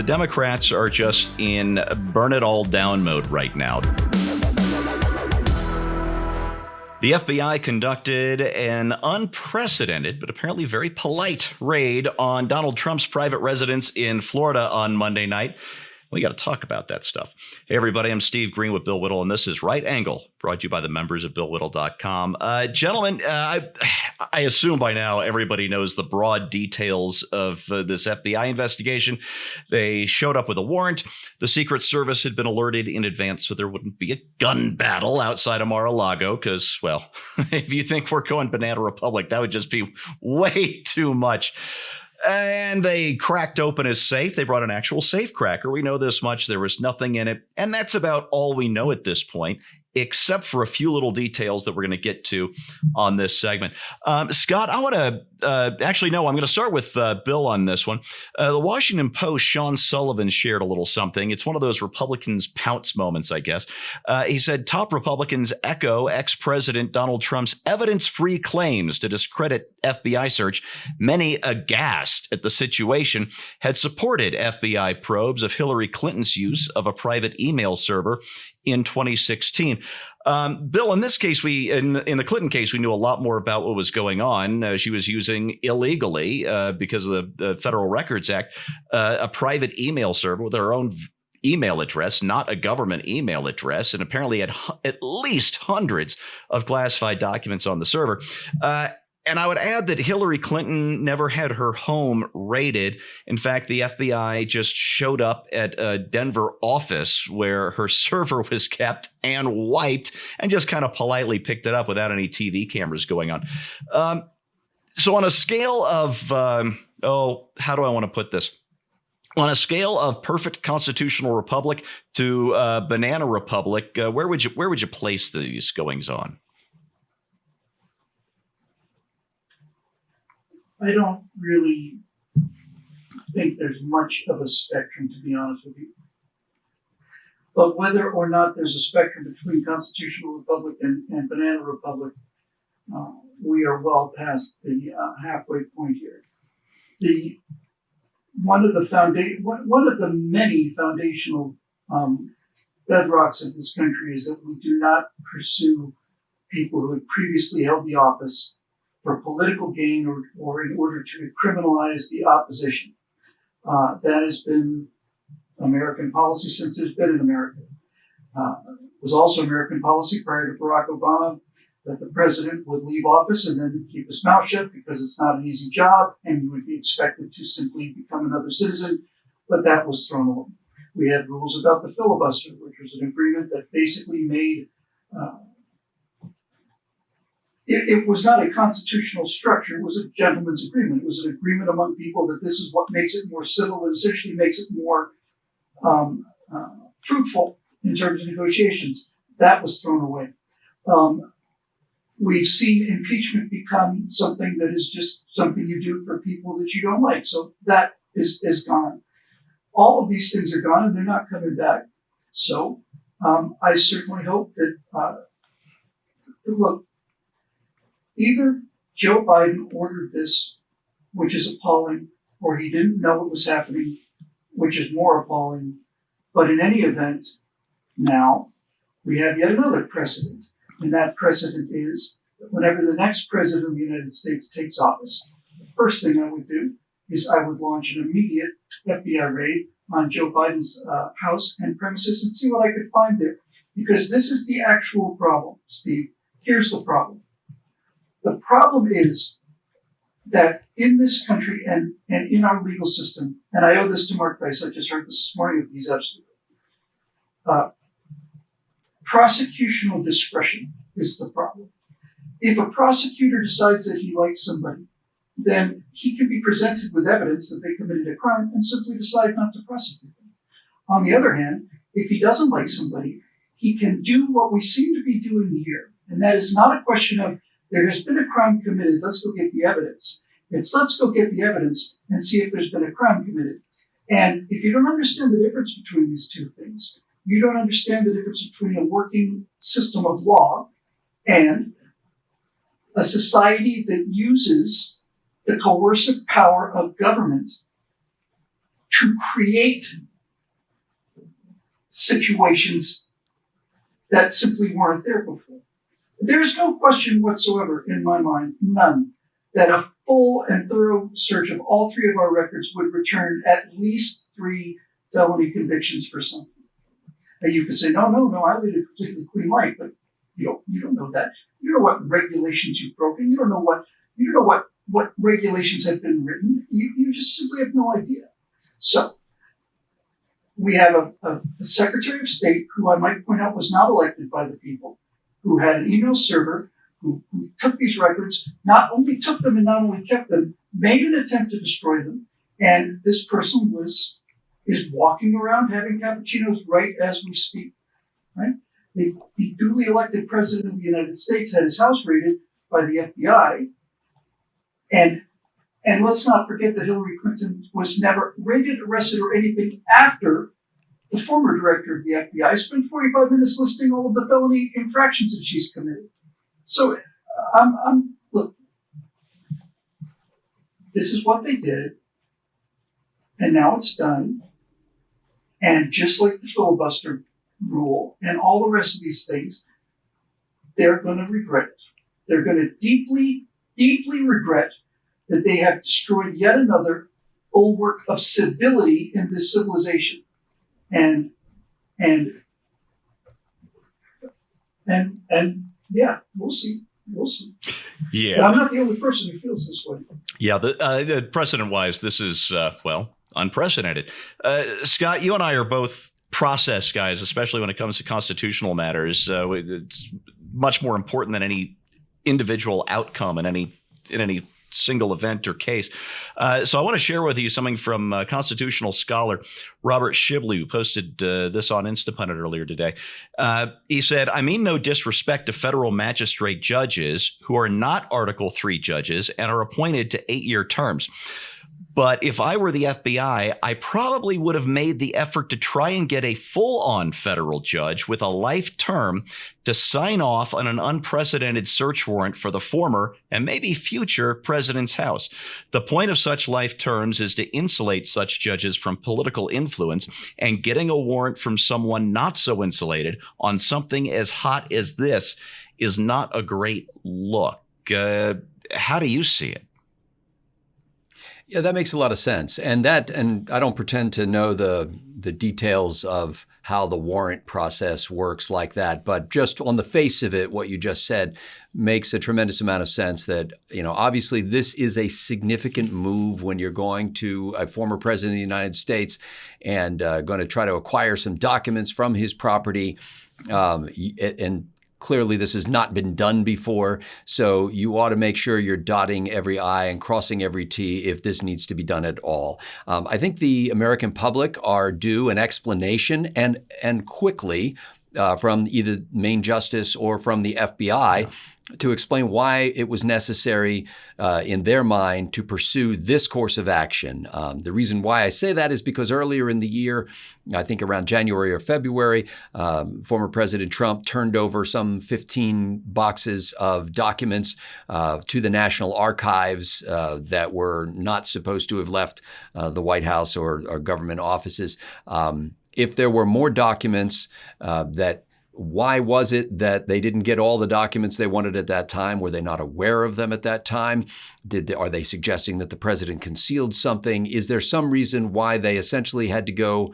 Democrats are just in burn it all down mode right now. The FBI conducted an unprecedented, but apparently very polite raid on Donald Trump's private residence in Florida on Monday night. We got to talk about that stuff. Hey, everybody, I'm Steve Green with Bill Whittle, and this is Right Angle, brought to you by the members of BillWhittle.com. Gentlemen, I assume by now everybody knows the broad details of this FBI investigation. They showed up with a warrant. The Secret Service had been alerted in advance so there wouldn't be a gun battle outside of Mar-a-Lago because, well, if you think we're going Banana Republic, that would just be way too much. And they cracked open his safe. They brought an actual safe cracker. We know this much. There was nothing in it. And that's about all we know at this point, except for a few little details that we're going to get to on this segment. Scott, I want to I'm going to start with Bill on this one. The Washington Post, Sean Sullivan shared a little something. It's one of those Republicans pounce moments, I guess. He said top Republicans echo ex-President Donald Trump's evidence-free claims to discredit FBI search. Many aghast at the situation had supported FBI probes of Hillary Clinton's use of a private email server in 2016. Bill, in this case, in the Clinton case, we knew a lot more about what was going on. She was using illegally, because of the Federal Records Act, a private email server with her own email address, not a government email address, and apparently had at least hundreds of classified documents on the server. And I would add that Hillary Clinton never had her home raided. In fact, the FBI just showed up at a Denver office where her server was kept and wiped and just kind of politely picked it up without any TV cameras going on. So on a scale of, how do I want to put this? On a scale of perfect constitutional republic to banana republic, where would you place these goings on? I don't really think there's much of a spectrum, to be honest with you. But whether or not there's a spectrum between constitutional republic and banana republic, we are well past the halfway point here. One of the many foundational bedrocks of this country is that we do not pursue people who had previously held the office for political gain or in order to criminalize the opposition. That has been American policy since there's been in America. It was also American policy prior to Barack Obama that the president would leave office and then keep his mouth shut because it's not an easy job and you would be expected to simply become another citizen, but that was thrown away. We had rules about the filibuster, which was an agreement that basically made It was not a constitutional structure. It was a gentleman's agreement. It was an agreement among people that this is what makes it more civil and essentially makes it more fruitful in terms of negotiations. That was thrown away. We've seen impeachment become something that is just something you do for people that you don't like. So that is gone. All of these things are gone and they're not coming back. So I certainly hope that, look, either Joe Biden ordered this, which is appalling, or he didn't know it was happening, which is more appalling. But in any event, now we have yet another precedent. And that precedent is that whenever the next president of the United States takes office, the first thing I would do is I would launch an immediate FBI raid on Joe Biden's house and premises and see what I could find there. Because this is the actual problem, Steve. Here's the problem. The problem is that in this country and in our legal system, and I owe this to Mark Price, I just heard this morning, he's absolutely prosecutional discretion is the problem. If a prosecutor decides that he likes somebody, then he can be presented with evidence that they committed a crime and simply decide not to prosecute them. On the other hand, if he doesn't like somebody, he can do what we seem to be doing here. And that is not a question of there has been a crime committed, let's go get the evidence. It's let's go get the evidence and see if there's been a crime committed. And if you don't understand the difference between these two things, you don't understand the difference between a working system of law and a society that uses the coercive power of government to create situations that simply weren't there before. There's no question whatsoever in my mind, none, that a full and thorough search of all three of our records would return at least 3 felony convictions for something. And you could say, no, I lead a completely clean life, but you don't know that. You don't know what regulations you've broken. You don't know what regulations have been written. You just simply have no idea. So we have a Secretary of State who I might point out was not elected by the people, who had an email server, who took these records, not only took them and not only kept them, made an attempt to destroy them. And this person is walking around having cappuccinos right as we speak, right? The duly elected president of the United States had his house raided by the FBI. And let's not forget that Hillary Clinton was never raided, arrested, or anything after the former director of the FBI spent 45 minutes listing all of the felony infractions that she's committed. So look, this is what they did, and now it's done. And just like the filibuster rule and all the rest of these things, they're going to regret it. They're going to deeply, deeply regret that they have destroyed yet another bulwark of civility in this civilization. And yeah, we'll see. Yeah. But I'm not the only person who feels this way. Yeah, the precedent-wise, this is, unprecedented. Scott, you and I are both process guys, especially when it comes to constitutional matters. It's much more important than any individual outcome in any single event or case. So I want to share with you something from constitutional scholar Robert Shibley, who posted this on Instapundit earlier today. He said, "I mean no disrespect to federal magistrate judges who are not Article 3 judges and are appointed to 8-year terms. But if I were the FBI, I probably would have made the effort to try and get a full-on federal judge with a life term to sign off on an unprecedented search warrant for the former and maybe future president's house. The point of such life terms is to insulate such judges from political influence, and getting a warrant from someone not so insulated on something as hot as this is not a great look." How do you see it? Yeah, that makes a lot of sense. And I don't pretend to know the details of how the warrant process works like that, but just on the face of it, what you just said makes a tremendous amount of sense that, obviously this is a significant move when you're going to a former president of the United States and going to try to acquire some documents from his property. And clearly, this has not been done before, so you ought to make sure you're dotting every I and crossing every T if this needs to be done at all. I think the American public are due an explanation and quickly from either Main Justice or from the FBI to explain why it was necessary in their mind to pursue this course of action. The reason why I say that is because earlier in the year, I think around January or February, former President Trump turned over some 15 boxes of documents to the National Archives that were not supposed to have left the White House or government offices. If there were more documents why was it that they didn't get all the documents they wanted at that time? Were they not aware of them at that time? Are they suggesting that the president concealed something? Is there some reason why they essentially had to go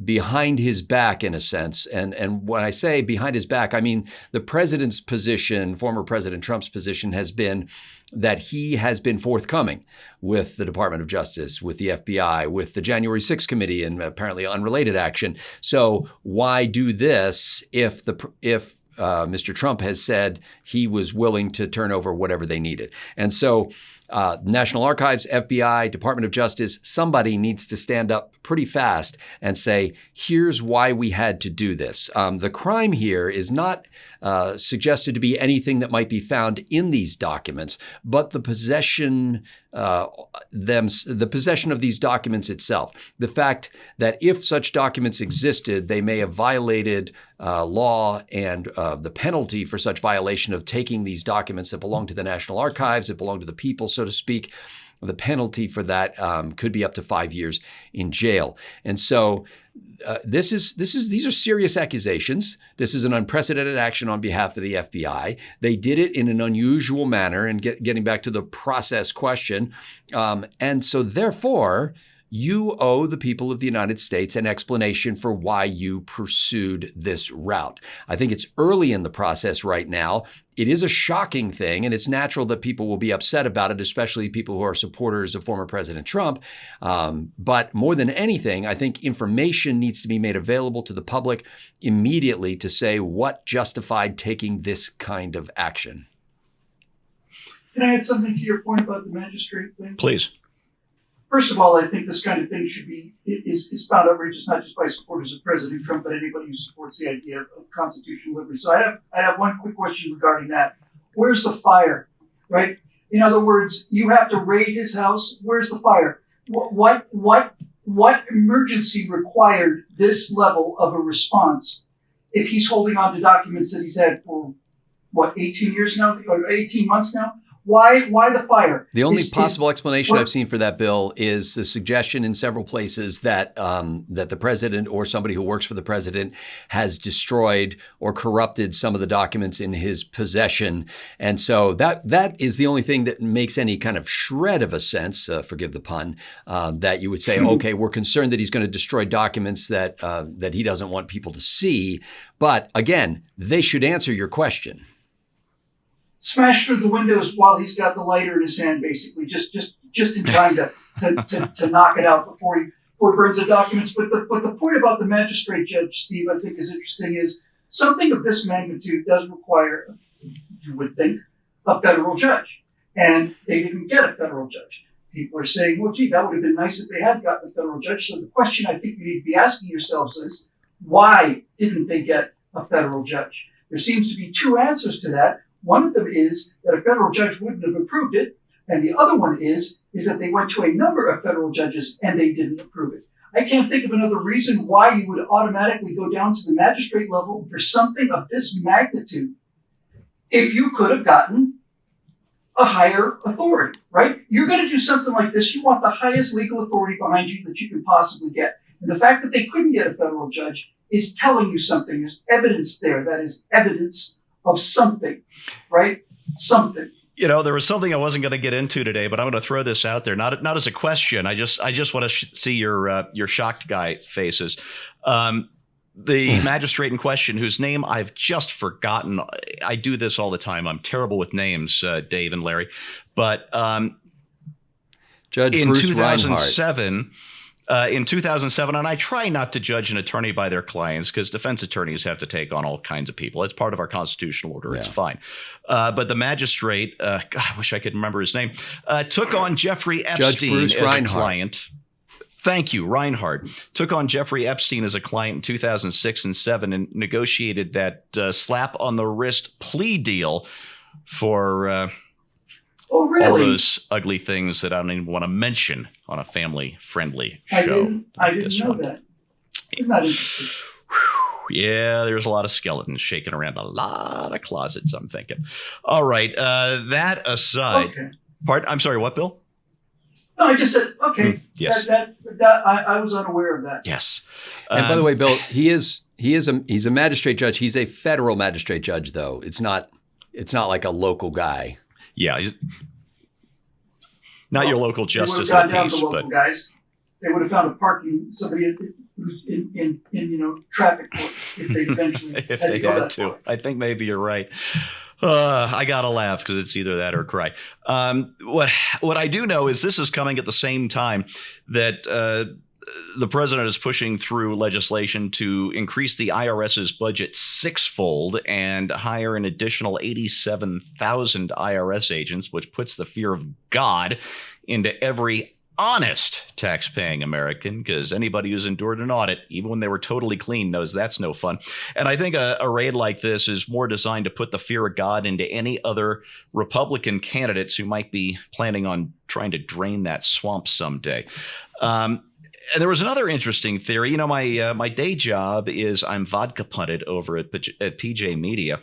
behind his back in a sense? And when I say behind his back, I mean the president's position, former President Trump's position, has been that he has been forthcoming with the Department of Justice, with the FBI, with the January 6th committee, and apparently unrelated action. So why do this if Mr. Trump has said he was willing to turn over whatever they needed? And so National Archives, FBI, Department of Justice, somebody needs to stand up pretty fast and say, here's why we had to do this. The crime here is not suggested to be anything that might be found in these documents, but the possession of these documents itself. The fact that if such documents existed, they may have violated law, and the penalty for such violation of taking these documents that belong to the National Archives, that belong to the people, so to speak, The penalty for that could be up to 5 years in jail. And so these are serious accusations. This is an unprecedented action on behalf of the FBI. They did it in an unusual manner, and getting back to the process question. And so therefore, you owe the people of the United States an explanation for why you pursued this route. I think it's early in the process right now. It is a shocking thing, and it's natural that people will be upset about it, especially people who are supporters of former President Trump. But more than anything, I think information needs to be made available to the public immediately to say what justified taking this kind of action. Can I add something to your point about the magistrate thing? Please. First of all, I think this kind of thing is found outrageous not just by supporters of President Trump, but anybody who supports the idea of constitutional liberty. So I have one quick question regarding that. Where's the fire, right? In other words, you have to raid his house. Where's the fire? What emergency required this level of a response if he's holding on to documents that he's had for, 18 years now, or 18 months now? Why the fire? The only possible explanation I've seen for that, Bill, is the suggestion in several places that that the president or somebody who works for the president has destroyed or corrupted some of the documents in his possession. And so that is the only thing that makes any kind of shred of a sense, forgive the pun, that you would say, okay, we're concerned that he's going to destroy documents that that he doesn't want people to see. But again, they should answer your question. Smash through the windows while he's got the lighter in his hand, basically, just in time to knock it out before he burns the documents. But the point about the magistrate judge, Steve, I think is interesting, is something of this magnitude does require, you would think, a federal judge. And they didn't get a federal judge. People are saying, well, gee, that would have been nice if they had gotten a federal judge. So the question I think you need to be asking yourselves is, why didn't they get a federal judge? There seems to be two answers to that. One of them is that a federal judge wouldn't have approved it. And the other one is that they went to a number of federal judges and they didn't approve it. I can't think of another reason why you would automatically go down to the magistrate level for something of this magnitude if you could have gotten a higher authority, right? You're going to do something like this. You want the highest legal authority behind you that you can possibly get. And the fact that they couldn't get a federal judge is telling you something. There's evidence there. That is evidence of something, right? Something. You know, there was something I wasn't going to get into today, but I'm going to throw this out there, not as a question. I just want to see your shocked guy faces. The magistrate in question, whose name I've just forgotten. I do this all the time. I'm terrible with names, Dave and Larry. But Judge in Bruce 2007. Reinhart. In 2007, and I try not to judge an attorney by their clients because defense attorneys have to take on all kinds of people. It's part of our constitutional order. Yeah. It's fine. But the magistrate, God, I wish I could remember his name, took on Jeffrey Epstein as a client. Thank you, Reinhart. Took on Jeffrey Epstein as a client in 2006 and 2007 and negotiated that slap on the wrist plea deal for oh, really? All those ugly things that I don't even want to mention on a family-friendly show. I didn't know that. Isn't that interesting? Yeah, there's a lot of skeletons shaking around a lot of closets, I'm thinking. All right, that aside. Okay. I'm sorry, what, Bill? No, I just said, okay. Yes. I was unaware of that. Yes. And by the way, Bill, he's a magistrate judge. He's a federal magistrate judge, though. It's not like a local guy. Yeah. Not your local justice of the peace, but guys, they would have found somebody who's in traffic court if they eventually if they had to. I think maybe you're right. I gotta laugh because it's either that or cry. What I do know is this is coming at the same time that the president is pushing through legislation to increase the IRS's budget sixfold and hire an additional 87,000 IRS agents, which puts the fear of God into every honest tax-paying American, because anybody who's endured an audit, even when they were totally clean, knows that's no fun. And I think a raid like this is more designed to put the fear of God into any other Republican candidates who might be planning on trying to drain that swamp someday. And there was another interesting theory. You know, my day job is I'm vodka punted over at PJ Media,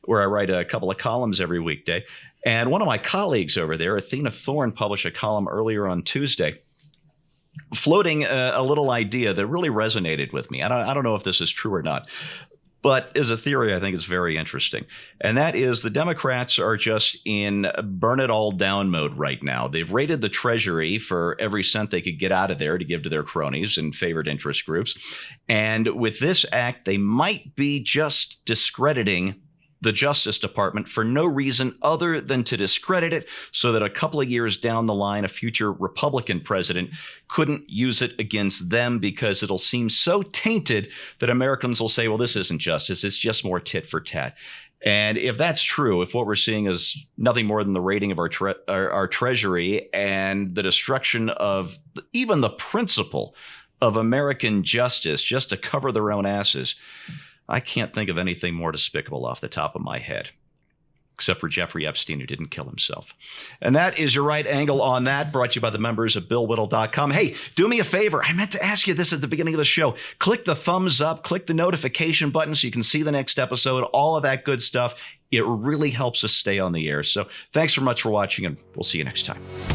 where I write a couple of columns every weekday. And one of my colleagues over there, Athena Thorne, published a column earlier on Tuesday, floating a little idea that really resonated with me. I don't know if this is true or not, but as a theory, I think it's very interesting. And that is the Democrats are just in burn it all down mode right now. They've raided the Treasury for every cent they could get out of there to give to their cronies and favored interest groups. And with this act, they might be just discrediting the Justice Department for no reason other than to discredit it so that a couple of years down the line, a future Republican president couldn't use it against them because it'll seem so tainted that Americans will say, well, this isn't justice. It's just more tit for tat. And if that's true, if what we're seeing is nothing more than the raiding of our Treasury and the destruction of even the principle of American justice just to cover their own asses, I can't think of anything more despicable off the top of my head, except for Jeffrey Epstein, who didn't kill himself. And that is your right angle on that, brought to you by the members of BillWhittle.com. Hey, do me a favor. I meant to ask you this at the beginning of the show. Click the thumbs up, click the notification button so you can see the next episode, all of that good stuff. It really helps us stay on the air. So thanks so much for watching, and we'll see you next time.